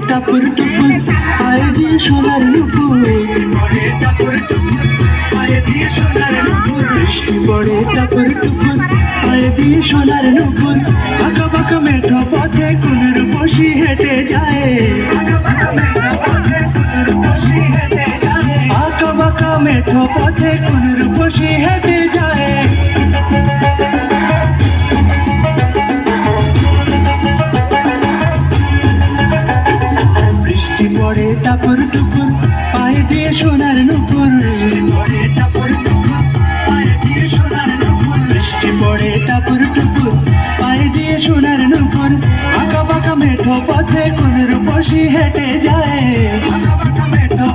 টাপুর টুপুর পায়ে দিয়ে সোনার নুপুর, বৃষ্টি পড়ে টাপুর টুপুর পায়ে দিয়ে সোনার নুপুর, আঁকা বাঁকা মেঠো পথে কুনুর বসি হেঁটে যায়, আঁকা বাঁকা মেঠো পথে কুনুর বসি হেঁটে যায়। বৃষ্টি পড়ে টাপুর টুপুর পায়ে দিয়ে সোনার নুপুর, বৃষ্টি পড়ে টাপুর টুপুর পায়ে দিয়ে সোনার নুপুর, আঁকা বাঁকা মেঠো পথে কুনুর বসি হেঁটে যায়, আঁকা বাঁকা মেঠো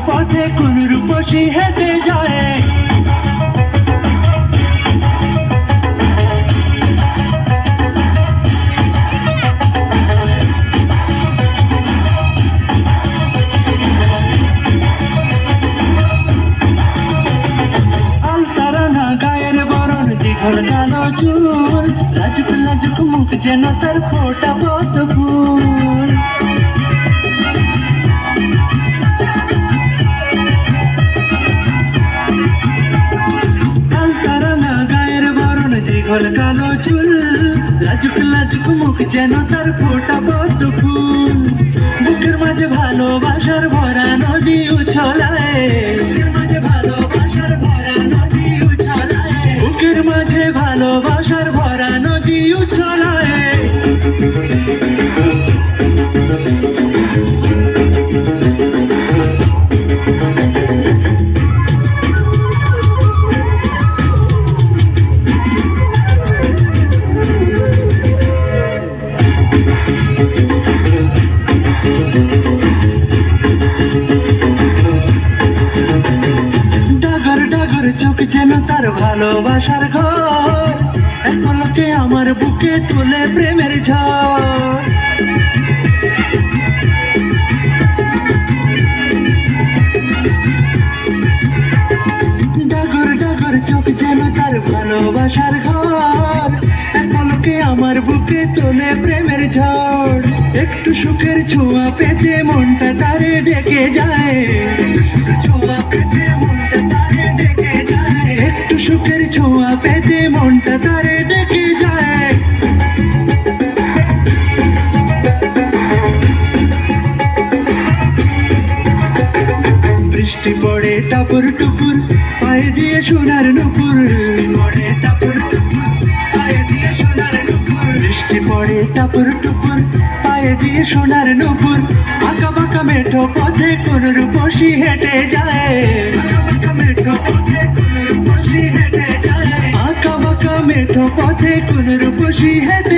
পথে কুনুর বসি হেঁটে যায়। দিঘল কালো চুল, লাজুক লাজুক মুখ যেন তার ফোটা পদ্ম ফুল, আলতারানা গায়ের বরণ, দিঘল কালো চুল, লাজুক লাজুক মুখ যেন তার ফোটা পদ্ম ফুল, বুকের মাঝে ভালোবাসার ভরা নদী উছলায়, বুকের মাঝে ভালোবাসার ভরা নদী উছলায়। ডাগর ডাগর চোখ যেন তার ভালোবাসার ঘর, এক পলকে আমার বুকে তুলে প্রেমের ঝড়, ডাগর ডাগর চোখ যেন তার ভালোবাসার ঘর, এক পলকে আমার বুকে তুলে প্রেমের ঝড়, একটু সুখের ছোঁয়া পেতে মনটা তারে ডেকে যায়, ছোঁয়া পেতে মনটা তারে ডেকে যায়, একটু সুখের ছোঁয়া পেতে মনটা তারে ডেকে যায়। বৃষ্টি পড়ে টাপুর টুপুর পায়ে দিয়ে সোনার নুপুর, বৃষ্টি পড়ে টাপুর টুপুর পায়ে দিয়ে সোনার নুপুর, আঁকা বাঁকা মেঠো পথে কুনুর বসি হেঁটে যায়, আঁকা বাঁকা মেঠো পথে কুনুর বসি হেঁটে